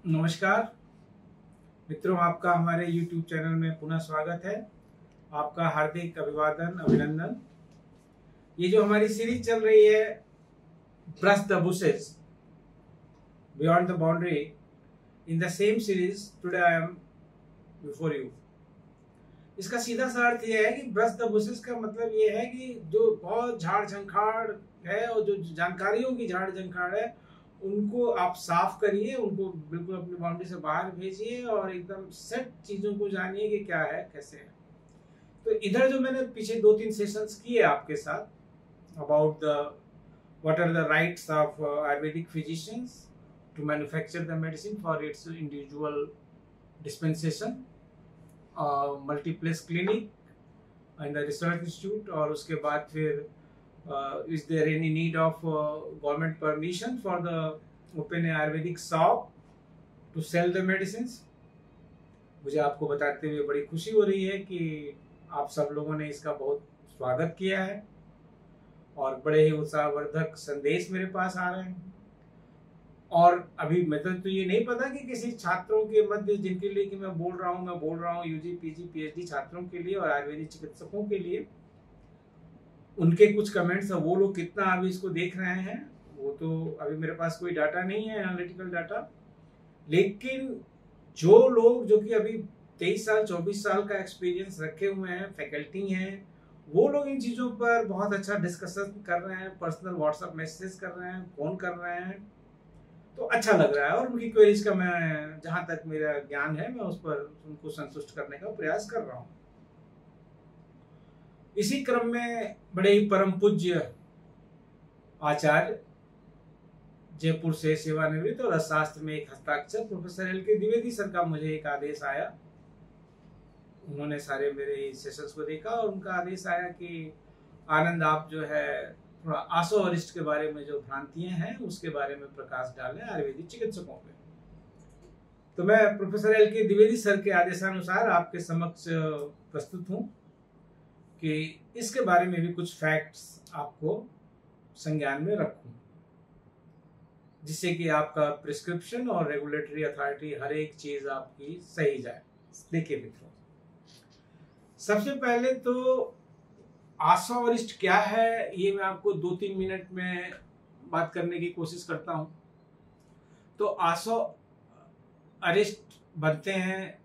नमस्कार मित्रों, आपका हमारे YouTube चैनल में पुनः स्वागत है। आपका हार्दिक अभिवादन, अभिनंदन। ये जो हमारी सीरीज चल रही है brush the bushes beyond the boundary, in the same series today I am before you. इसका सीधा सा अर्थ ये है कि ब्रश द बुशेस का मतलब ये है कि जो बहुत झाड़ झंखाड़ है और जो जानकारियों की झाड़ झंखाड़ है उनको आप साफ करिए, उनको बिल्कुल अपनी बाउंड्री से बाहर भेजिए और एकदम सेट चीजों को जानिए कि क्या है कैसे है। तो इधर जो मैंने पीछे 2-3 सेशंस किए आपके साथ about the what are the rights of Ayurvedic physicians to manufacture the medicine for its individual dispensation, multiplace clinic in the research institute, और उसके बाद फिर is there any need of government permission for the open Ayurvedic shop to sell the medicines। मुझे आपको बताते हुए बड़ी खुशी हो रही है कि आप सब लोगों ने इसका बहुत स्वागत किया है और बड़े ही उत्साहवर्धक संदेश मेरे पास आ रहे हैं। और अभी मतलब तो ये नहीं पता कि किसी छात्रों के मध्य जिनके लिए कि मैं बोल रहा हूँ यूजी पीजी पीएचडी छात्रों के लिए और आयुर्वेदिक चिकित्सकों के लिए, उनके कुछ कमेंट्स है, वो लोग कितना अभी इसको देख रहे हैं वो तो अभी मेरे पास कोई डाटा नहीं है, एनालिटिकल डाटा। लेकिन जो लोग जो कि अभी 23 साल 24 साल का एक्सपीरियंस रखे हुए हैं, फैकल्टी हैं, वो लोग इन चीज़ों पर बहुत अच्छा डिस्कशन कर रहे हैं, पर्सनल व्हाट्सएप मैसेज कर रहे हैं, फोन कर रहे हैं, तो अच्छा लग रहा है। और उनकी क्वेरीज का मैं जहाँ तक मेरा ज्ञान है मैं उस पर उनको संतुष्ट करने का प्रयास कर रहा हूँ। इसी क्रम में बड़े ही परम पूज्य आचार्य, जयपुर से सेवानिवृत्त और अर्थशास्त्र में एक हस्ताक्षर प्रोफेसर एल.के. द्विवेदी सर का मुझे एक आदेश आया। उन्होंने सारे मेरे सेशंस को देखा और उनका आदेश आया कि आनंद आप जो है थोड़ा आसो अरिष्ट के बारे में जो भ्रांतियां हैं उसके बारे में प्रकाश डालें आयुर्वेदिक चिकित्सकों पे। तो मैं प्रोफेसर एल.के. द्विवेदी सर के आदेशानुसार आपके समक्ष प्रस्तुत हूँ कि इसके बारे में भी कुछ फैक्ट्स आपको संज्ञान में रखूं, जिससे कि आपका प्रिस्क्रिप्शन और रेगुलेटरी अथॉरिटी हर एक चीज आपकी सही जाए। देखिए मित्रों, सबसे पहले तो आसो अरिष्ट क्या है ये मैं आपको 2-3 मिनट में बात करने की कोशिश करता हूं। तो आसो अरिष्ट बनते हैं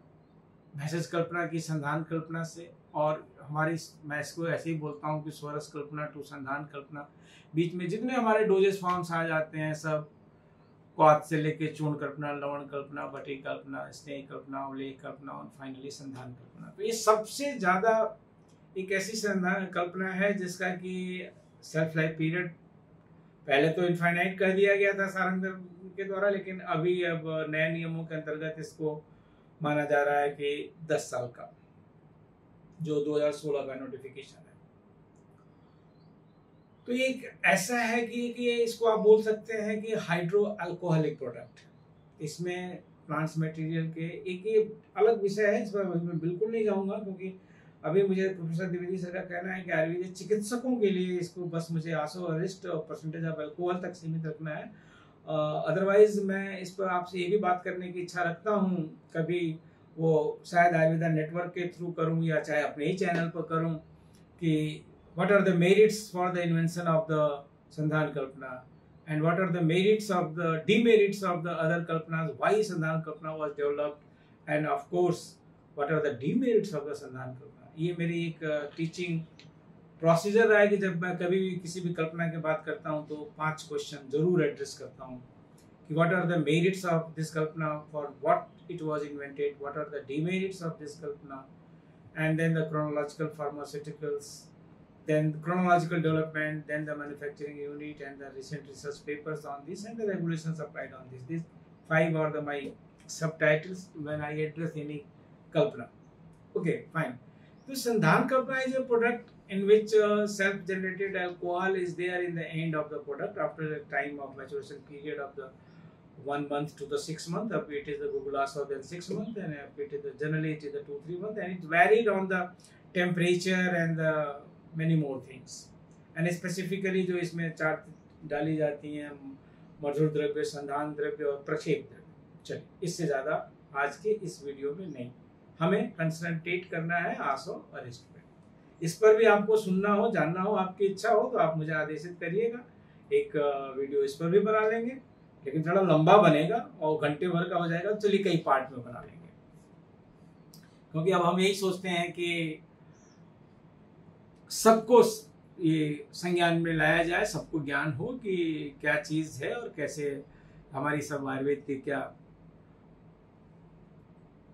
भेषज कल्पना की संधान कल्पना से, और हमारी मैं इसको ऐसे ही बोलता हूँ कि स्वरस कल्पना टू संधान कल्पना, बीच में जितने हमारे डोजेस फॉर्म्स आ जाते हैं सब क्वाथ से लेके चूर्ण कल्पना, लवण कल्पना, बटी कल्पना, स्नेह कल्पना, अवलेह कल्पना और फाइनली संधान कल्पना। तो ये सबसे ज्यादा एक ऐसी संधान कल्पना है जिसका कि सेल्फ लाइफ पीरियड पहले तो इनफाइनाइट कर दिया गया था सारंगधर के द्वारा, लेकिन अभी अब नए नियमों के अंतर्गत इसको माना जा रहा है कि 10 साल का, जो 2016 का नोटिफिकेशन है। तो ये एक ऐसा है कि ये इसको आप बोल सकते हैं कि हाइड्रो अल्कोहलिक प्रोडक्ट। इसमें प्लांट्स मटेरियल के एक ये अलग विषय है, इस पर मैं बिल्कुल नहीं जाऊंगा क्योंकि अभी मुझे प्रोफेसर द्विवेदी सर का कहना है कि आयुर्वेदिक चिकित्सकों के लिए इसको बस मुझे आसो अरिष्ट और परसेंटेज ऑफ अल्कोहल तक सीमित रखना है। अदरवाइज मैं इस पर आपसे ये भी बात करने की इच्छा रखता हूँ, कभी वो शायद आयुर्वेदा नेटवर्क के थ्रू करूं या चाहे अपने ही चैनल पर करूं, कि what are the merits for the invention of the sandhan kalpana and what are the merits of the demerits of the other कल्पनास, why sandhan kalpana was developed and of course what are the demerits of the sandhan kalpana. ये मेरी एक teaching procedure रहा है कि जब मैं कभी भी किसी भी कल्पना की बात करता हूँ तो 5 क्वेश्चन जरूर एड्रेस करता हूँ कि what are the merits of this kalpana, for what it was invented, what are the demerits of this kalpana, and then the chronological pharmaceuticals, then the chronological development, then the manufacturing unit and the recent research papers on this and the regulations applied on this. These 5 are the my subtitles when I address any kalpana. Okay, fine. So Sandhan kalpana is a product in which self-generated alcohol is there in the end of the product after a time of maturation period of the 1 month to the 6 month. Up it is the Gugulasa then 6 month, and up it is the generally it is the 2-3 month, and it varied on the temperature and the many more things. And specifically जो इसमें 4 डाली जाती हैं, मधुर द्रव्य, संधान द्रव्य और प्रक्षेप द्रव्य। चलिए, इससे ज़्यादा आज के इस वीडियो में नहीं, हमें कंसंट्रेट करना है आसो अरेस्ट पे। इस पर भी आपको सुनना हो, जानना हो, आपकी इच्छा हो तो आप मुझे आदेशित करिएगा, एक वीडियो इस पर भी बना लेंगे, लेकिन थोड़ा लंबा बनेगा और घंटे भर का हो जाएगा। चलिए कई पार्ट में बना लेंगे, क्योंकि अब हम यही सोचते हैं कि सबको ये संज्ञान में लाया जाए, सबको ज्ञान हो कि क्या चीज है और कैसे हमारी सब आयुर्वेद की क्या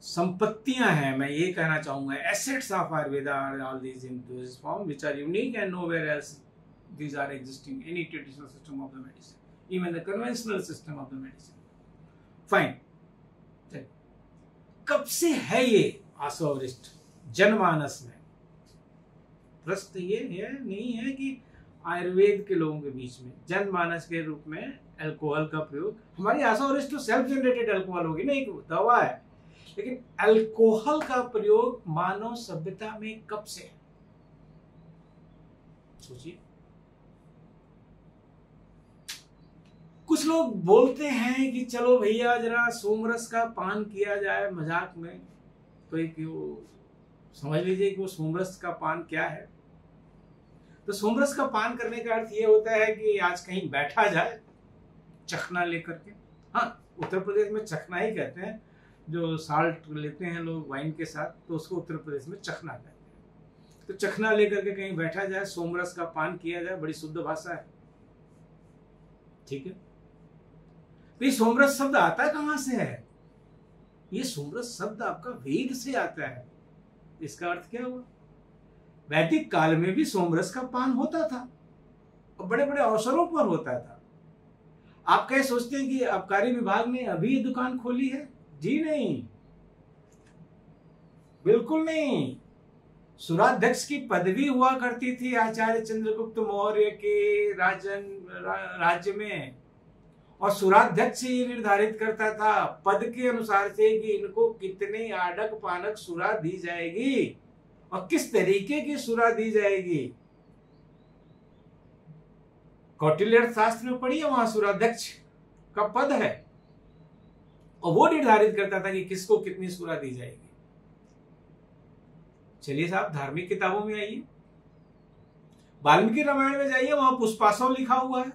संपत्तियां हैं। मैं ये कहना चाहूंगा, assets of Ayurveda are all these in this form which are unique and nowhere else these are existing any traditional system of the medicine, even the conventional system of the medicine. Fine. कब से है ये आसो अरिष्ट जनमानस में? प्रश्न ये है नहीं है कि आयुर्वेद के लोगों के बीच में जनमानस के रूप में अल्कोहल का प्रयोग, हमारी आसो अरिष्ट तो सेल्फ जनरेटेड अल्कोहल होगी ना, एक दवा है, लेकिन अल्कोहल का प्रयोग मानव सभ्यता में कब से है? सोचिए। कुछ लोग बोलते हैं कि चलो भैया जरा सोमरस का पान किया जाए मजाक में, तो एक वो समझ लीजिए कि वो सोमरस का पान क्या है। तो सोमरस का पान करने का अर्थ ये होता है कि आज कहीं बैठा जाए चखना लेकर के। हाँ, उत्तर प्रदेश में चखना ही कहते हैं, जो साल्ट लेते हैं लोग वाइन के साथ, तो उसको उत्तर प्रदेश में चखना कहते हैं। तो चखना लेकर के कहीं बैठा जाए, सोमरस का पान किया जाए, बड़ी शुद्ध भाषा है, ठीक है। तो ये सोमरस शब्द आता कहां से है? ये सोमरस शब्द आपका वेद से आता है। इसका अर्थ क्या हुआ? वैदिक काल में भी सोमरस का पान होता था और बड़े बड़े अवसरों पर होता था। आप क्या सोचते हैं कि आबकारी विभाग ने अभी ये दुकान खोली है? जी नहीं, बिल्कुल नहीं। सुराध्यक्ष की पदवी हुआ करती थी आचार्य चंद्रगुप्त मौर्य के राज्य में, और सुराध्यक्ष ये निर्धारित करता था पद के अनुसार से कि इनको कितने आडक पानक सुरा दी जाएगी और किस तरीके की सुरा दी जाएगी। कौटिल्य अर्थशास्त्र में पढ़िए, वहां सुराध्यक्ष का पद है और वो निर्धारित करता था कि किसको कितनी सुरा दी जाएगी। चलिए साहब, धार्मिक किताबों में आइए, वाल्मीकि रामायण में जाइए, वहां पुष्पासव लिखा हुआ है।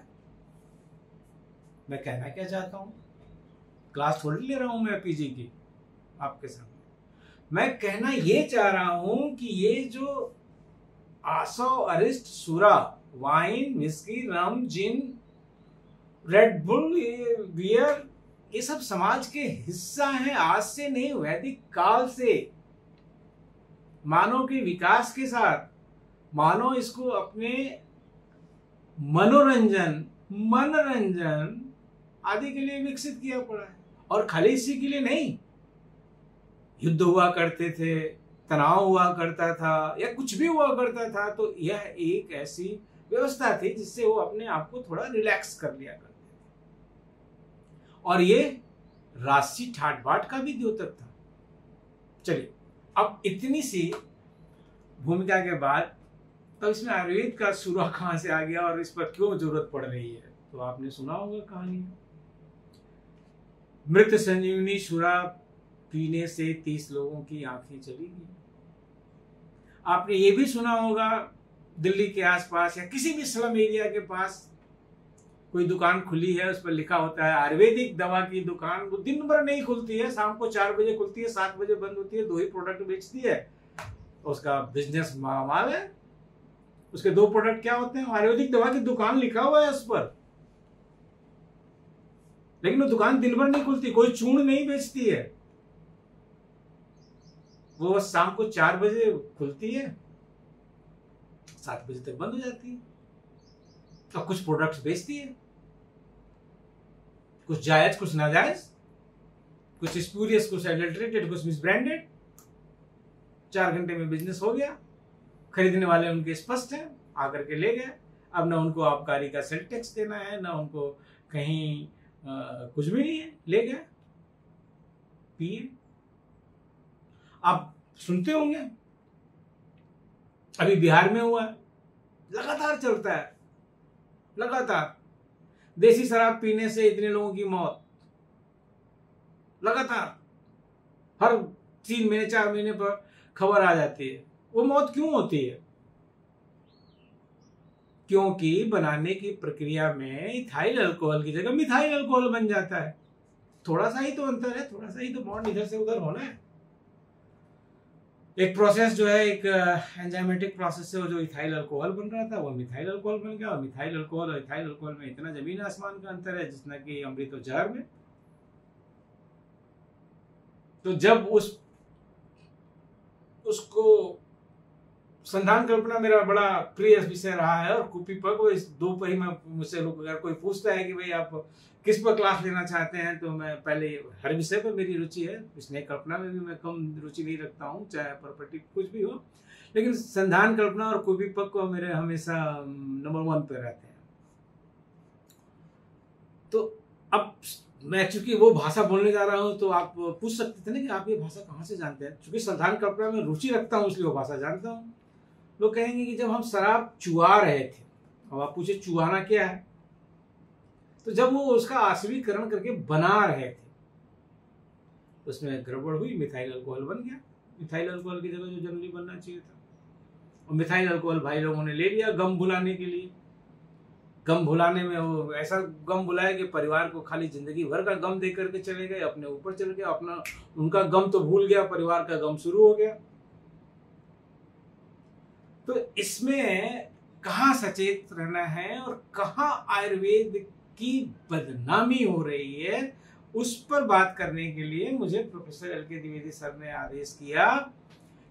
मैं कहना क्या चाहता हूं, क्लास थोड़ी ले रहा हूं मैं पीजी की आपके सामने, मैं कहना ये चाह रहा हूं कि ये जो आसो अरिष्ट सुरा, वाइन, विस्की, रम, जिन, रेड बुल, बियर, ये सब समाज के हिस्सा हैं। आज से नहीं, वैदिक काल से मानव के विकास के साथ मानव इसको अपने मनोरंजन आदि के लिए विकसित किया पड़ा है। और खाली इसी के लिए नहीं, युद्ध हुआ करते थे, तनाव हुआ करता था, या कुछ भी हुआ करता था, तो यह एक ऐसी व्यवस्था थी जिससे वो अपने आप को थोड़ा रिलैक्स कर लिया करते थे। और ये राशि ठाट बाट का भी द्योतक था। चलिए, अब इतनी सी भूमिका के बाद तब इसमें आयुर्वेद का सुरा कहां से आ गया और इस पर क्यों जरूरत पड़ रही है, तो आपने सुना होगा कहानी, मृत संजीवनी सुरा पीने से 30 लोगों की आंखें चली गई। आपने ये भी सुना होगा, दिल्ली के आसपास या किसी भी स्लम एरिया के पास कोई दुकान खुली है, उस पर लिखा होता है आयुर्वेदिक दवा की दुकान। वो दिन भर नहीं खुलती है, शाम को 4 बजे खुलती है, 7 बजे बंद होती है, 2 ही प्रोडक्ट बेचती है, उसका बिजनेस माल है। उसके 2 प्रोडक्ट क्या होते हैं? आयुर्वेदिक दवा की दुकान लिखा हुआ है उस पर, लेकिन वो दुकान दिन भर नहीं खुलती, कोई चूर्ण नहीं बेचती है, वो शाम को 4 बजे खुलती है, 7 बजे तक बंद हो जाती है। और कुछ प्रोडक्ट्स बेचती है, कुछ जायज कुछ नाजायज, कुछ स्पूरियस कुछ एडल्टरेटेड कुछ मिसब्रांडेड। 4 घंटे में बिजनेस हो गया, खरीदने वाले उनके स्पष्ट हैं, आकर के ले गए। अब ना उनको आबकारी का सेल टैक्स देना है, ना उनको कहीं कुछ भी नहीं है, ले गए, पिए। आप सुनते होंगे अभी बिहार में हुआ, लगातार चलता है, लगातार देसी शराब पीने से इतने लोगों की मौत। लगातार हर 3 महीने 4 महीने पर खबर आ जाती है। वो मौत क्यों होती है? क्योंकि बनाने की प्रक्रिया में इथाइल अल्कोहल की जगह मिथाइल अल्कोहल बन जाता है। थोड़ा सा ही तो अंतर है, थोड़ा सा ही तो बॉन्ड इधर से उधर होना है। एक प्रोसेस जो है, एक एंजाइमेटिक प्रोसेस से जो इथाइल अल्कोहल बन रहा था वो मिथाइल अल्कोहल बन गया, और मिथाइल अल्कोहल और इथाइल अल्कोहल में इतना जमीन आसमान का अंतर है जितना कि अमृत और जहर में। तो जब उसको संधान कल्पना मेरा बड़ा प्रिय विषय रहा है, और कुपीपक वो इस दो पर ही मैं मुझसे लोग अगर कोई पूछता है कि भाई आप किस पर क्लास लेना चाहते हैं, तो मैं पहले हर विषय पर मेरी रुचि है। स्नेह कल्पना में भी मैं कम रुचि नहीं रखता हूँ, चाहे प्रॉपर्टी कुछ भी हो, लेकिन संधान कल्पना और कुपीपक को मेरे हमेशा नंबर 1 पे रहते हैं। तो अब मैं चूंकि वो भाषा बोलने जा रहा हूँ, तो आप पूछ सकते थे ना कि आप ये भाषा कहाँ से जानते हैं। चूंकि संधान कल्पना में रुचि रखता हूँ इसलिए वो भाषा जानता हूँ। लोग कहेंगे कि जब हम शराब चुआ रहे थे, अब आप पूछे चुआना क्या है, तो जब वो उसका आश्वीकरण करके बना रहे थे उसमें गड़बड़ हुई, मिथाइल अल्कोहल बन गया। मिथाइल अल्कोहल की जगह जो जनरली बनना चाहिए था, और मिथाइल अल्कोहल भाई लोगों ने ले लिया गम भुलाने के लिए। गम भुलाने में वो ऐसा गम भुलाया कि परिवार को खाली जिंदगी भर का गम दे करके चले गए, अपने ऊपर चले गए, अपना उनका गम तो भूल गया, परिवार का गम शुरू हो गया। तो इसमें कहाँ सचेत रहना है और कहाँ आयुर्वेद की बदनामी हो रही है, उस पर बात करने के लिए मुझे प्रोफेसर एल.के. द्विवेदी सर ने आदेश किया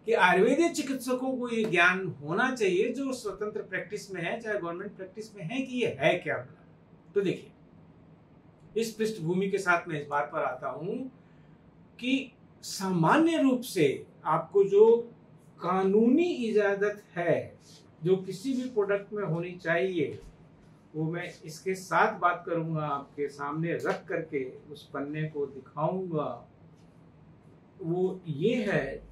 कि आयुर्वेदिक चिकित्सकों को ये ज्ञान होना चाहिए जो स्वतंत्र प्रैक्टिस में है, चाहे गवर्नमेंट प्रैक्टिस में है, कि ये है क्या। तो देखिए, इस पृष्ठभूमि के साथ मैं इस बात पर आता हूं कि सामान्य रूप से आपको जो कानूनी इजाजत है जो किसी भी प्रोडक्ट में होनी चाहिए, वो मैं इसके साथ बात करूंगा, आपके सामने रख करके उस पन्ने को दिखाऊंगा। वो ये है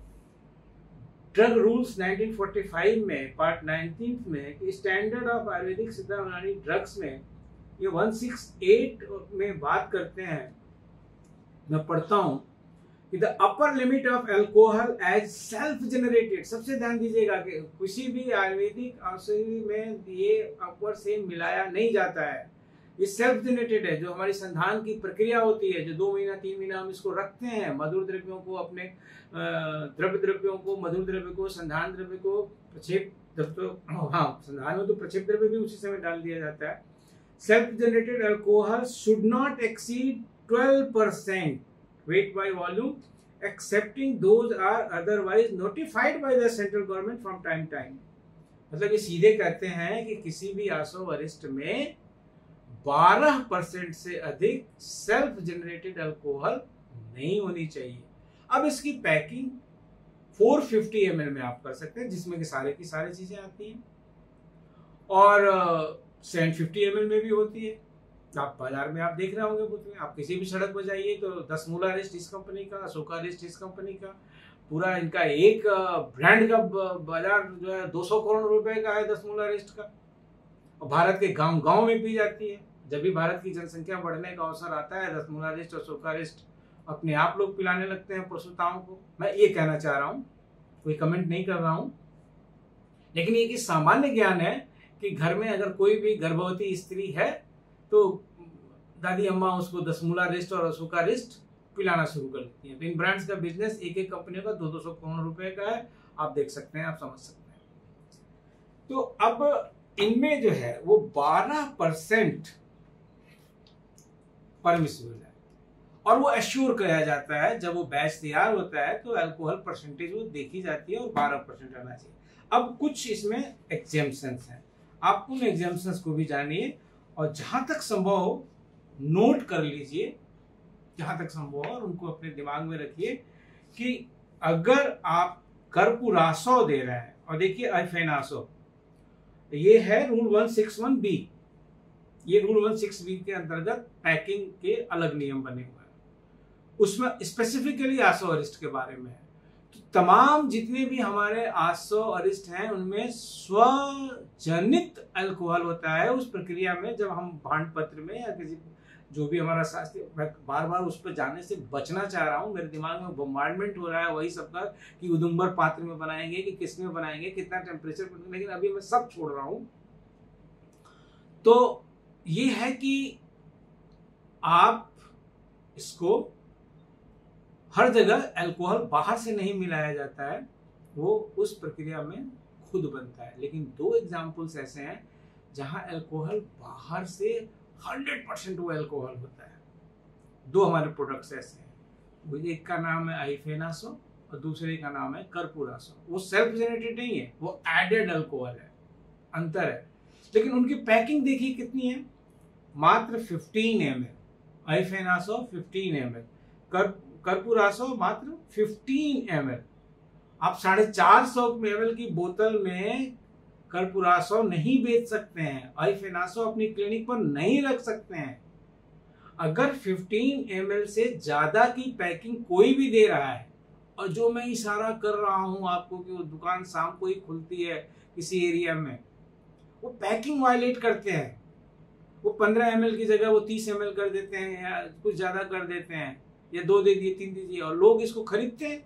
ड्रग रूल्स 1945 में पार्ट 19 में कि स्टैंडर्ड ऑफ आयुर्वेदिक सिद्धा यूनानी ड्रग्स में ये 168 में बात करते हैं। मैं पढ़ता हूं कि the upper limit of alcohol as self generated. सबसे ध्यान दीजिएगा कि किसी भी आयुर्वेदिक औषधि में ये अपर से मिलाया नहीं जाता है, ये सेल्फ जनरेटेड है। जो हमारी संधान की प्रक्रिया होती है, जो 2 महीना 3 महीना हम इसको रखते हैं, मधुर द्रव्यों को, अपने द्रव्यों को, मधुर द्रव्य को, संधान द्रव्य को, प्रक्षेप संधान में तो प्रक्षेप द्रव्य भी उसी समय डाल दिया जाता है। Self generated alcohol should not exceed 12% weight by volume excepting those are otherwise notified by the central government from time to time। मतलब ये सीधे कहते हैं कि किसी भी आसो वरिष्ठ में 12% से अधिक सेल्फ जनरेटेड अल्कोहल नहीं होनी चाहिए। अब इसकी पैकिंग 450 ml में आप कर सकते हैं, जिसमें कि सारे की सारी चीजें आती हैं, और 750 ml में भी होती है। आप बाजार में आप देख रहे होंगे बोतलें, आप किसी भी सड़क पर जाइए तो 10 मूला रिस्ट इस कंपनी का, अशोका रिस्ट इस कंपनी का, पूरा इनका एक ब्रांड का बाजार जो है 200 करोड़ रुपए का है 10 मूला रिस्ट का, और भारत के गांव गांव में पी जाती है। जब भी भारत की जनसंख्या बढ़ने का अवसर आता है, 10 मूला रिस्ट और अशोका रिस्ट अपने आप लोग पिलाने लगते हैं प्रसूताओं को। मैं ये कहना चाह रहा हूँ, कोई कमेंट नहीं कर रहा हूँ, लेकिन ये कि सामान्य ज्ञान है कि घर में अगर कोई भी गर्भवती स्त्री है तो दादी अम्मा उसको 10 मूला रिस्ट और अशोका रिस्ट पिलाना शुरू कर देती है। तो इन ब्रांड्स का बिजनेस एक एक कंपनियों का 200 करोड़ रुपए का है, आप देख सकते हैं, आप समझ सकते हैं। तो अब इनमें जो है वो 12% परमिसिबल है, और वो एश्योर किया जाता है जब वो बैच तैयार होता है तो अल्कोहल परसेंटेज वो देखी जाती है और 12% रहना चाहिए। अब कुछ इसमें एग्जेम्पशंस हैं, आप उन एग्जेम्पशंस को भी जानिए, और जहां तक संभव हो नोट कर लीजिए, जहां तक संभव हो, और उनको अपने दिमाग में रखिए कि अगर आप कर्पूरासो दे रहे हैं, और देखिए अल्फेनासो, ये है रूल 161B, ये रूल 161B के अंतर्गत पैकिंग के अलग नियम बने हुए हैं, उसमें स्पेसिफिकली आसो अरिस्ट के बारे में है। तो तमाम जितने भी हमारे आसो अरिस्ट हैं उनमें स्वजनित अल्कोहल होता है। उस प्रक्रिया में जब हम भांड पत्र में या किसी जो भी हमारा शास्त्रीय, मैं बार बार उस पर जाने से बचना चाह रहा हूँ। मेरे दिमाग में बम्बार्डमेंट हो रहा है वही सबका कि उदुम्बर पात्र में बनाएंगे कि किस में बनाएंगे, कितना टेम्परेचर, लेकिन अभी मैं सब छोड़ रहा हूँ। तो ये है कि आप इसको हर जगह अल्कोहल बाहर से नहीं मिलाया जाता है, वो उस प्रक्रिया में खुद बनता है। लेकिन 2 एग्जाम्पल्स ऐसे हैं जहां अल्कोहल बाहर से 100% वो अल्कोहल होता है। 2 हमारे प्रोडक्ट्स ऐसे हैं, एक का नाम है आइफेनासो और दूसरे का नाम है कर्पूरासो। वो सेल्फ जेनरेटेड नहीं है, वो एडेड अल्कोहल है, अंतर है। लेकिन उनकी पैकिंग देखिए कितनी है, मात्र 15 ml। आइफेनासो 15 ml, कर्पूरासो मात्र 15 ml। आप 450 ml की बोतल में कर्पूरासो नहीं बेच सकते हैं, आइफेनासो अपनी क्लिनिक पर नहीं रख सकते हैं। अगर 15 ml से ज्यादा की पैकिंग कोई भी दे रहा है, और जो मैं इशारा कर रहा हूं आपको कि वो दुकान शाम को ही खुलती है किसी एरिया में, वो पैकिंग वायलेट करते हैं। वो 15 ml की जगह वो 30 ml कर देते हैं या कुछ ज्यादा कर देते हैं, या 2 दे दिए 3 दीजिए, और लोग इसको खरीदते हैं।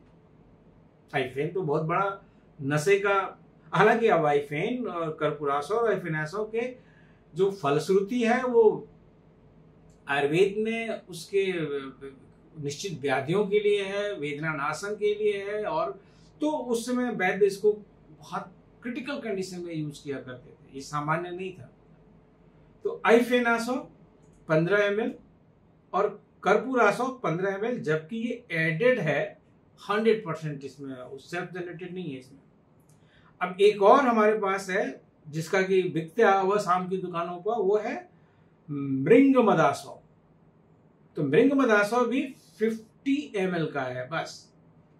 आइफेन तो बहुत बड़ा नशे का, हालांकि अब आइफेन और कर्पूरासो और आइफेनासो के जो फलश्रुति है वो आयुर्वेद में उसके निश्चित व्याधियों के लिए है, वेदना नाशन के लिए है, और तो उस समय वैद्य इसको बहुत क्रिटिकल कंडीशन में यूज किया करते थे, ये सामान्य नहीं था। तो आइफेनासो 15 ml और कर्पूरासो 15 ml, जबकि ये एडेड है 100%, इसमें सेल्फ जनरेटेड नहीं है इसमें। अब एक और हमारे पास है जिसका कि बिकता हुआ शाम की दुकानों पर, वो है मृंगमदासो। तो मृंगमदासो भी 50 ml का है बस।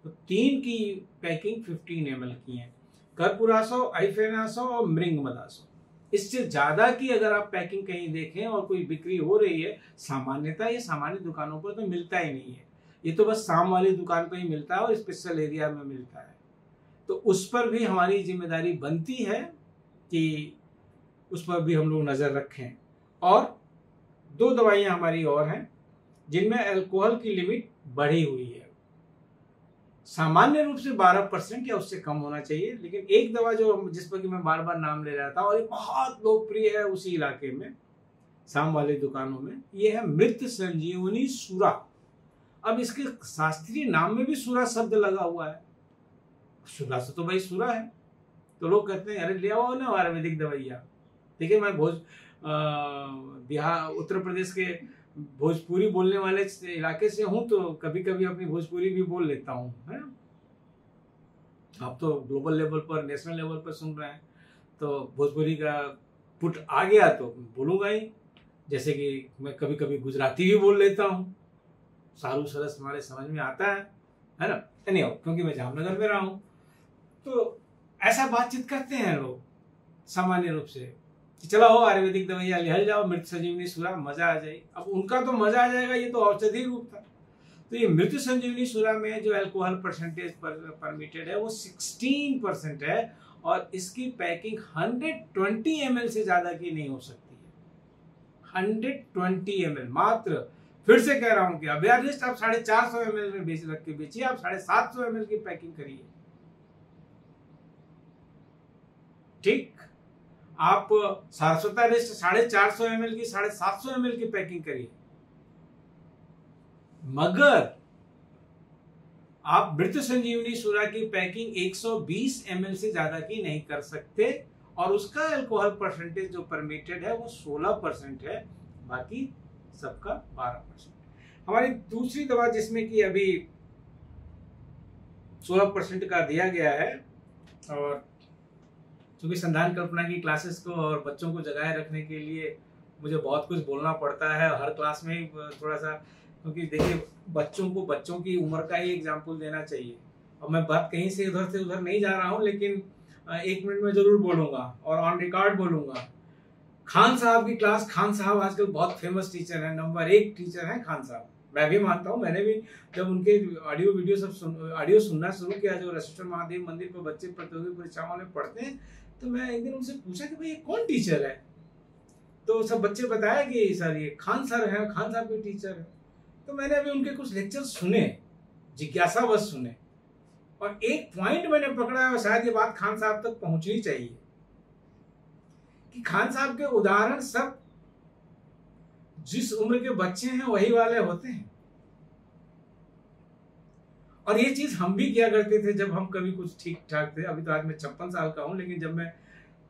तो 3 की पैकिंग 15 ml की है, कर्पूरासो, आइफेनासो और मृंगमदासो। इससे ज्यादा की अगर आप पैकिंग कहीं देखें और कोई बिक्री हो रही है, सामान्यतः ये सामान्य दुकानों पर तो मिलता ही नहीं है, ये तो बस शाम वाली दुकान पर ही मिलता है और स्पेशल एरिया में मिलता है। तो उस पर भी हमारी जिम्मेदारी बनती है कि उस पर भी हम लोग नजर रखें। और 2 दवाइयां हमारी और हैं जिनमें अल्कोहल की लिमिट बढ़ी हुई है, सामान्य रूप से 12% या उससे कम होना चाहिए। लेकिन एक दवा जो जिस पर कि मैं बार बार नाम ले रहा था और ये बहुत लोकप्रिय है उसी इलाके में, शाम वाली दुकानों में, ये है मृत संजीवनी सूरा। अब इसके शास्त्रीय नाम में भी सूरा शब्द लगा हुआ है, सूरा से तो भाई सूरा है, तो लोग कहते हैं अरे ले आओ ना आयुर्वेदिक दवाइयाँ। देखिए मैं बिहार उत्तर प्रदेश के भोजपुरी बोलने वाले इलाके से हूं, तो कभी कभी अपनी भोजपुरी भी बोल लेता हूं, है ना। आप तो ग्लोबल लेवल पर, नेशनल लेवल पर सुन रहे हैं, तो भोजपुरी का पुट आ गया तो बोलूंगा ही। जैसे कि मैं कभी कभी गुजराती भी बोल लेता हूँ, सारू सरस हमारे समझ में आता है ना। नहीं क्योंकि मैं जामनगर में रहा हूँ, तो ऐसा बातचीत करते हैं लोग सामान्य रूप से कि चलो हो आयुर्वेदिक दवाइयाँ ले जाओ, मृत संजीवनी सूरा, मजा आ जाए। अब उनका तो मजा आ जाएगा, ये तो औषधि रूप था। तो ये मृत संजीवनी सूरा में जो अल्कोहल परसेंटेज परमिटेड है वो 16% है, और इसकी पैकिंग 120 ml से ज्यादा की नहीं हो सकती है। 120 ml मात्र, फिर से कह रहा हूं कि अब यार आप 450 ml में बेच रख के बेचिए, आप 750 ml की पैकिंग करिए, ठीक। आप सारस्वता लिस्ट 450 ml की 750 ml की पैकिंग करिए, मगर आप मृत संजीवनी सूरा की पैकिंग 120 ml से ज्यादा की नहीं कर सकते, और उसका अल्कोहल परसेंटेज जो परमिटेड है वो 16% है, बाकी सबका 12%। हमारी दूसरी दवा जिसमें कि अभी 16% का दिया गया है, और क्योंकि संधान कल्पना की क्लासेस को और बच्चों को जगाए रखने के लिए मुझे बहुत कुछ बोलना पड़ता है हर क्लास में ही थोड़ा सा, क्योंकि देखिए बच्चों को बच्चों की उम्र का ही एग्जाम्पल देना चाहिए। और मैं बात कहीं से उधर नहीं जा रहा हूँ, लेकिन 1 मिनट में जरूर बोलूंगा और ऑन रिकॉर्ड बोलूंगा। खान साहब की क्लास, खान साहब आजकल बहुत फेमस टीचर है, नंबर 1 टीचर है खान साहब। मैं भी मानता हूँ, मैंने भी जब उनके ऑडियो सुनना शुरू किया, जो रसेश्वर महादेव मंदिर पर बच्चे प्रतियोगी परीक्षाओं में पढ़ते हैं, तो मैं एक दिन उनसे पूछा कि भाई ये कौन टीचर है। तो सब बच्चे बताया कि सर ये खान सर हैं, खान साहब के टीचर है। तो मैंने अभी उनके कुछ लेक्चर सुने, जिज्ञासावश सुने, और एक पॉइंट मैंने पकड़ा और शायद ये बात खान साहब तक पहुंचनी चाहिए कि खान साहब के उदाहरण सब जिस उम्र के बच्चे हैं वही वाले होते हैं। और ये चीज हम भी किया करते थे जब हम कभी कुछ ठीक ठाक थे। अभी तो आज मैं 56 साल का हूं, लेकिन जब मैं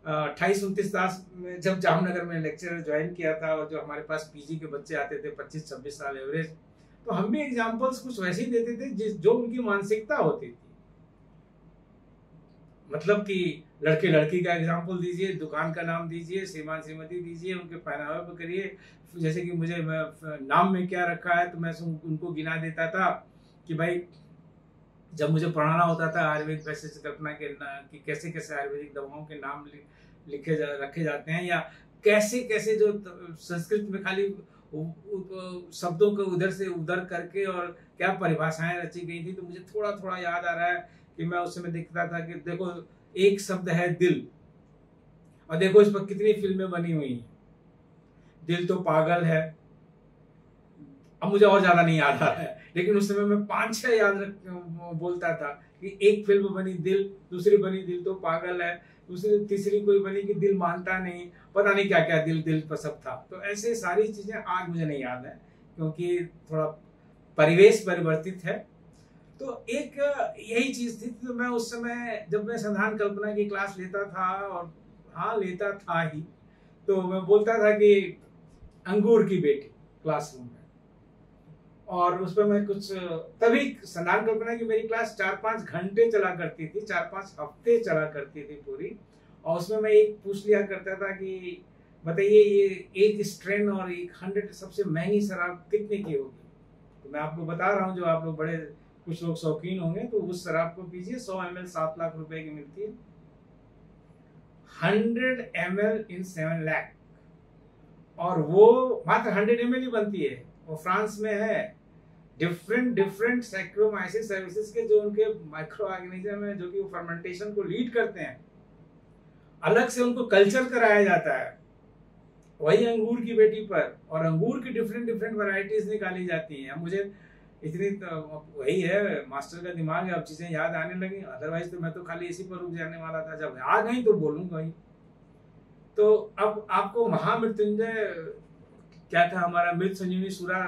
28-29 साल में जब जामनगर में लेक्चर ज्वाइन किया था और जो हमारे पास पीजी के बच्चे आते थे 25-26 साल एवरेज, तो हम भी एग्जाम्पल्स कुछ वैसे ही देते थे जो उनकी मानसिकता होती थी। मतलब कि लड़के लड़की का एग्जाम्पल दीजिए, दुकान का नाम दीजिए, श्रीमान श्रीमती दीजिए, उनके पहनावे पर करिए। जैसे कि मुझे नाम में क्या रखा है तो मैं उनको गिना देता था कि भाई जब मुझे पढ़ाना होता था आयुर्वेद वैसे कल्पना के कि कैसे कैसे आयुर्वेदिक दवाओं के नाम रखे जाते हैं, या कैसे कैसे जो संस्कृत में खाली शब्दों को उधर से उधर करके और क्या परिभाषाएं रची गई थी। तो मुझे थोड़ा थोड़ा याद आ रहा है कि मैं उस समय देखता था कि देखो एक शब्द है दिल, और देखो इस पर कितनी फिल्में बनी हुई हैं। दिल तो पागल है, अब मुझे और ज्यादा नहीं याद आ रहा है, लेकिन उस समय मैं 5-6 याद बोलता था कि एक फिल्म बनी दिल, दूसरी बनी दिल तो पागल है, दूसरी तीसरी कोई बनी कि दिल मानता नहीं, पता नहीं क्या क्या दिल दिल पर सब था। तो ऐसे सारी चीजें आज मुझे नहीं याद है क्योंकि थोड़ा परिवेश परिवर्तित है। तो एक यही चीज थी। तो मैं उस समय जब मैं संधान कल्पना की क्लास लेता था, और हाँ लेता था ही, तो मैं बोलता था कि अंगूर की बेटी क्लासरूम में, और उस पर मैं कुछ तभी संधान कल्पना की मेरी क्लास 4-5 घंटे चला करती थी, 4-5 हफ्ते चला करती थी पूरी। और उसमें मैं एक पूछ लिया करता था कि बताइए ये एक स्ट्रेन और 100 सबसे महंगी शराब कितने की होगी। तो मैं आपको बता रहा हूँ, जो आप लोग बड़े कुछ लोग शौकीन होंगे तो उस शराब को पीजिए, 100 ml 7 लाख रुपए की मिलती है। 100 ml इन 7 लाख, और वो मात्र 100 ml ही बनती है। वो फ्रांस में है। डिफरेंट सैक्रोमाइसिस सर्विसेज के जो उनके माइक्रो ऑर्गेनिज्म है जो कि वो फर्मेंटेशन को लीड करते हैं, अलग से उनको कल्चर कराया जाता है वही अंगूर की बेटी पर, और अंगूर की डिफरेंट वैरायटीज निकाली जाती हैं। मुझे इतनी तो वही है, मास्टर का दिमाग है, अब चीजें याद आने लगी। अदरवाइज तो मैं तो खाली इसी पर रुक जाने वाला था, जब आ गई तो बोलूंगा ही। तो अब आपको महामृत्युंजय क्या था हमारा, मृत संजीवनी सूरा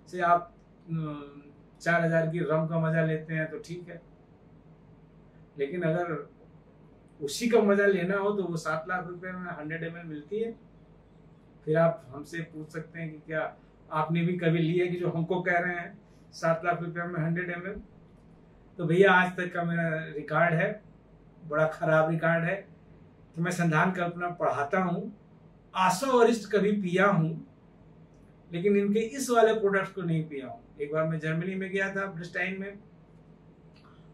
से आप 4000 की रम का मजा लेते हैं तो ठीक है, लेकिन अगर उसी का मजा लेना हो तो वो 7 लाख रुपए में 100 ml मिलती है। फिर आप हमसे पूछ सकते हैं कि क्या आपने भी कभी लिया कि जो हमको कह रहे हैं 7 लाख रुपए में 100 ml। तो भैया आज तक का मेरा रिकॉर्ड है, बड़ा खराब रिकॉर्ड है कि मैं संधान कल्पना पढ़ाता हूँ, आसो वरिष्ठ कभी पिया हूँ, लेकिन इनके इस वाले प्रोडक्ट्स को नहीं पिया हूँ। एक बार मैं जर्मनी में गया था, ब्रिस्टाइन में,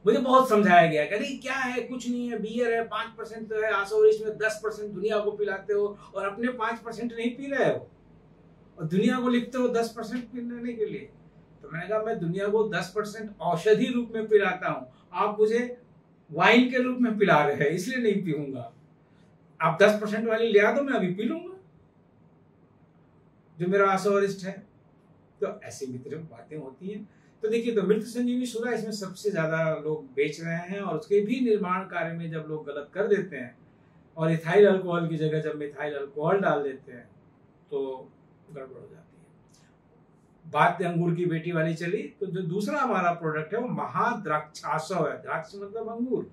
मुझे बहुत समझाया गया कि अरे क्या है, कुछ नहीं है, बियर है, 5% तो है, आसो वरिष्ठ में 10% दुनिया को पिलाते हो और अपने 5% नहीं पी रहे हो, और दुनिया को लिखते हो 10% पीने के लिए। तो मैंने कहा मैं दुनिया को 10% औषधि रूप में पिलाता हूँ, आप मुझे वाइन के रूप में पिला रहे हैं, इसलिए नहीं पीऊंगा। आप 10% वाली ले आ दो, मैं अभी पी लूंगा जो मेरा आसोवरिष्ठ है। तो ऐसी मित्र बातें होती हैं। तो देखिए, तो मृत संजीवनी सूरा इसमें सबसे ज्यादा लोग बेच रहे हैं, और उसके भी निर्माण कार्य में जब लोग गलत कर देते हैं और इथाइल अल्कोहल की जगह जब मिथाइल अल्कोहल डाल देते हैं तो गड़बड़ हो जाती है। बात अंगूर की बेटी वाली चली, तो जो दूसरा हमारा प्रोडक्ट है वो महाद्राक्षाशव है। द्राक्ष मतलब अंगूर।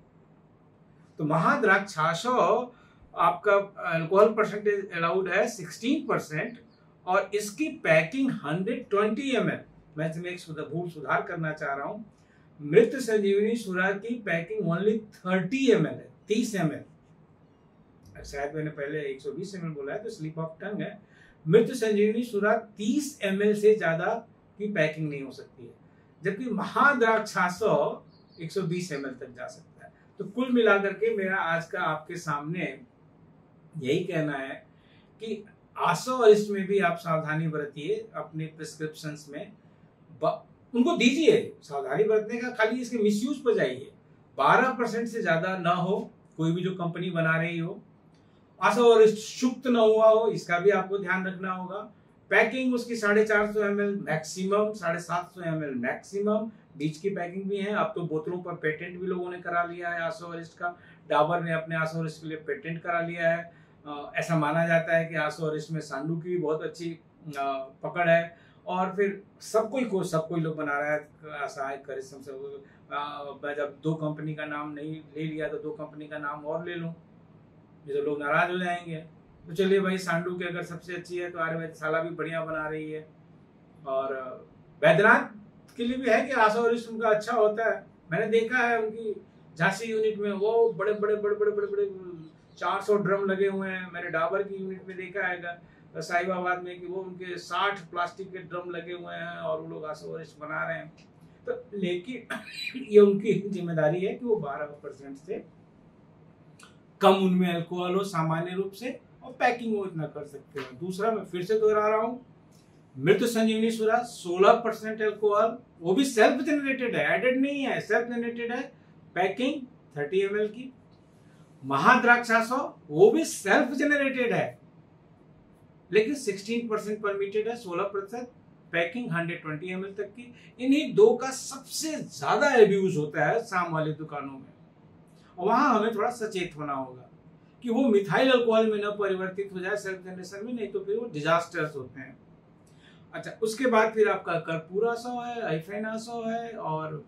तो महाद्राक्षाशव आपका अल्कोहल परसेंटेज अलाउड है 16%, और इसकी पैकिंग 120 ml। मैं इसमें एक सुधार करना चाह रहा हूँ। मृत संजीवनी सूरा की पैकिंग ओनली 30 ml है, 30 ml। शायद मैंने पहले 120 ml बोला है तो स्लिप ऑफ टंग है। मृत संजीवनी सूरा 30 ml से ज्यादा की पैकिंग नहीं हो सकती है, जबकि महाद्राक्षाशव 120 ml तक जा सकता है। तो कुल मिलाकर के मेरा आज का आपके सामने यही कहना है कि आसो वरिष्ठ में भी आप सावधानी बरतिए, अपने प्रिस्क्रिप्शंस में उनको दीजिए। सावधानी बरतने का खाली इसके मिसयूज पर जाइए। 12% से ज्यादा ना हो, कोई भी जो कंपनी बना रही हो, आसोवरिस्ट शुक्त न हुआ हो, इसका भी आपको ध्यान रखना होगा। पैकिंग उसकी 450 ml मैक्सिमम, 750 ml मैक्सिमम, बीच की पैकिंग भी है। अब तो बोतलों पर पेटेंट भी लोगों ने करा लिया है आसोवरिस्ट का। डाबर ने अपने आसोवरिस्ट के लिए पेटेंट करा लिया है। ऐसा माना जाता है कि आसोवरिस्ट में सांडू की भी बहुत अच्छी पकड़ है। और फिर सब कोई लोग बना रहा है सहायक करिश्म से। मैं जब 2 कंपनी का नाम नहीं ले लिया तो 2 कंपनी का नाम और ले लूं, ये तो लोग नाराज हो जाएंगे। तो चलिए भाई, सांडू की अगर सबसे अच्छी है तो आयुर्वेदशाला भी बढ़िया बना रही है। और वैद्यनाथ के लिए भी है कि आसोवरिस्ट उनका अच्छा होता है। मैंने देखा है उनकी झांसी यूनिट में वो बड़े 400 ड्रम लगे हुए हैं। मैंने डाबर की यूनिट में देखा है साहिबाबाद में कि वो उनके 60 प्लास्टिक के ड्रम लगे हुए हैं और वो लोग आसोवरिस्ट बना रहे हैं। तो लेकिन ये उनकी जिम्मेदारी है कि वो 12% से कम उनमें अल्कोहल हो सामान्य रूप से, और पैकिंग वो इतना कर सकते हैं। दूसरा, मैं फिर से दोहरा रहा हूँ, मृत संजीवनी सुरा 16% अल्कोहल, वो भी सेल्फ जनरेटेड है, एडेड नहीं है, सेल्फ जनरेटेड है। पैकिंग 30 ml की। महाद्राक्षासो वो भी सेल्फ जनरेटेड है, लेकिन 16% परमिटेड है, 16%। पैकिंग 120 ml तक की। इन्हीं 2 का सबसे ज्यादा एब्यूज होता है शाम वाली दुकानों में। वहां हमें थोड़ा सचेत होना होगा कि वो मिथाइल अल्कोहल में न परिवर्तित हो जाए सेल्फ जनरेशन में, नहीं तो फिर वो डिजास्टर्स होते हैं। अच्छा, उसके बाद फिर आपका कर्पूरासो है, आइफेनासो है और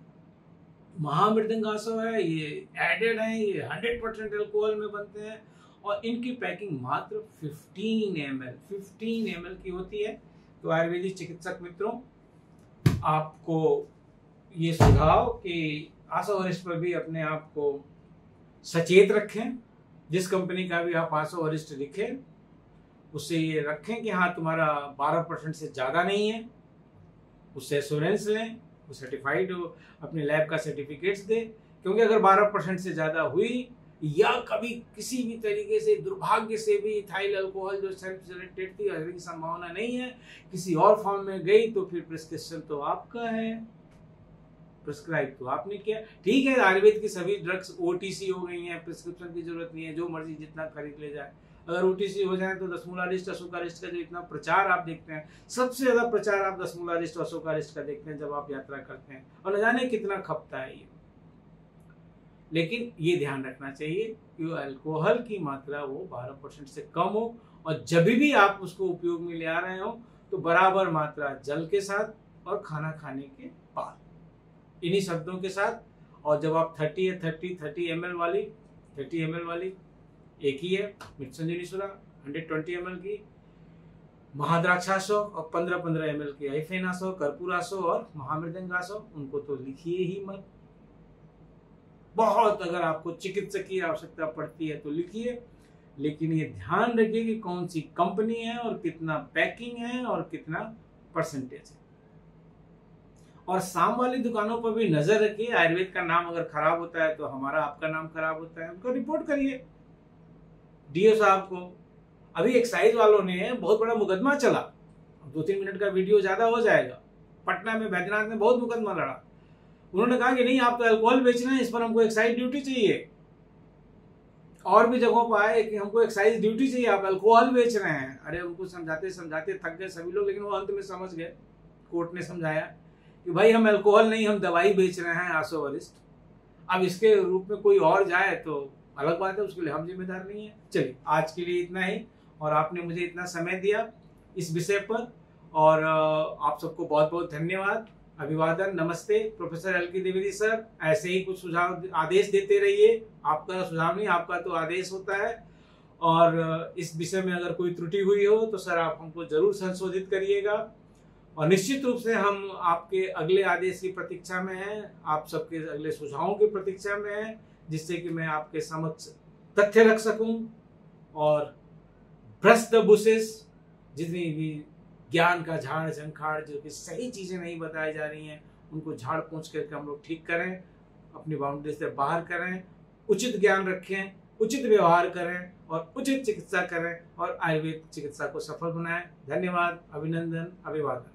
महामृदंगासो है। ये एडेड है, ये 100% अल्कोहल में बनते हैं और इनकी पैकिंग मात्र 15 ml की होती है। तो आयुर्वेदिक चिकित्सक मित्रों, आपको ये सुझाव कि आसोवरिस्ट पर भी अपने आप को सचेत रखें। जिस कंपनी का भी आप आसोवरिस्ट लिखें उससे ये रखें कि हाँ तुम्हारा 12% से ज़्यादा नहीं है, उससे एश्योरेंस लें, वो सर्टिफाइड हो, अपने लैब का सर्टिफिकेट्स दे। क्योंकि अगर 12% से ज़्यादा हुई या कभी किसी भी तरीके से दुर्भाग्य से भी इथाइल अल्कोहल जो सेल्फ जनरेटेड थी, होने की संभावना नहीं है, किसी और फॉर्म में गई तो फिर प्रिस्क्रिप्शन तो आपका है, प्रिस्क्राइब तो आपने किया। ठीक है, आयुर्वेद की सभी ड्रग्स OTC हो गई हैं, प्रिस्क्रिप्शन की जरूरत नहीं है, जो मर्जी जितना खरीद ले जाए। अगर OTC हो जाए तो दशमूलारिष्ट अशोकारिष्ट का जो इतना प्रचार आप देखते हैं, सबसे ज्यादा प्रचार आप दशमूलारिष्ट अशोकारिष्ट का देखते हैं जब आप यात्रा करते हैं, और न जाने कितना खपता है ये। लेकिन ये ध्यान रखना चाहिए कि अल्कोहल की मात्रा वो 12% से कम हो, और जब भी आप उसको उपयोग में ले आ रहे हो तो बराबर मात्रा जल के साथ और खाना खाने के बाद, इन्हीं शब्दों के साथ। और जब आप 30 ml वाली एक ही है, मृत संजीवनी सुरा 120 ml की, महाद्राक्षासो और 15 ml की आइफेनासो, कर्पूरासो और महामृदंगासो, उनको तो लिखिए ही मत। बहुत अगर आपको चिकित्सकीय आवश्यकता पड़ती है तो लिखिए, लेकिन ये ध्यान रखिए कि कौन सी कंपनी है और कितना पैकिंग है और कितना परसेंटेज है। और शाम वाली दुकानों पर भी नजर रखिए। आयुर्वेद का नाम अगर खराब होता है तो हमारा आपका नाम खराब होता है, उनको रिपोर्ट करिए DO साहब को। अभी एक्साइज वालों ने बहुत बड़ा मुकदमा चला, 2-3 मिनट का वीडियो ज्यादा हो जाएगा। पटना में वैद्यनाथ ने बहुत मुकदमा लड़ा। उन्होंने कहा कि नहीं, आप तो अल्कोहल बेच रहे हैं, इस पर हमको एक्साइज ड्यूटी चाहिए। और भी जगहों पर आए कि हमको एक्साइज ड्यूटी चाहिए, आप अल्कोहल बेच रहे हैं। अरे उनको समझाते समझाते थक गए सभी लोग, लेकिन वो अंत में समझ गए। कोर्ट ने समझाया कि भाई हम अल्कोहल नहीं, हम दवाई बेच रहे हैं आसोवरिस्ट। अब इसके रूप में कोई और जाए तो अलग बात है, उसके लिए हम जिम्मेदार नहीं है। चलिए, आज के लिए इतना ही, और आपने मुझे इतना समय दिया इस विषय पर, और आप सबको बहुत बहुत धन्यवाद, अभिवादन, नमस्ते। प्रोफेसर LK द्विवेदी सर, ऐसे ही कुछ सुझाव आदेश देते रहिए। आपका सुझाव नहीं, आपका तो आदेश होता है। और इस विषय में अगर कोई त्रुटि हुई हो तो सर आप हमको जरूर संशोधित करिएगा, और निश्चित रूप से हम आपके अगले आदेश की प्रतीक्षा में हैं, आप सबके अगले सुझावों की प्रतीक्षा में हैं, जिससे कि मैं आपके समक्ष तथ्य रख सकूं और ब्रश द बुशेस, जितनी भी ज्ञान का झाड़ झंखाड़ जो कि सही चीजें नहीं बताई जा रही हैं, उनको झाड़ पोंछ करके हम लोग ठीक करें, अपनी बाउंड्री से बाहर करें, उचित ज्ञान रखें, उचित व्यवहार करें और उचित चिकित्सा करें, और आयुर्वेद चिकित्सा को सफल बनाएं। धन्यवाद, अभिनंदन, अभिवादन।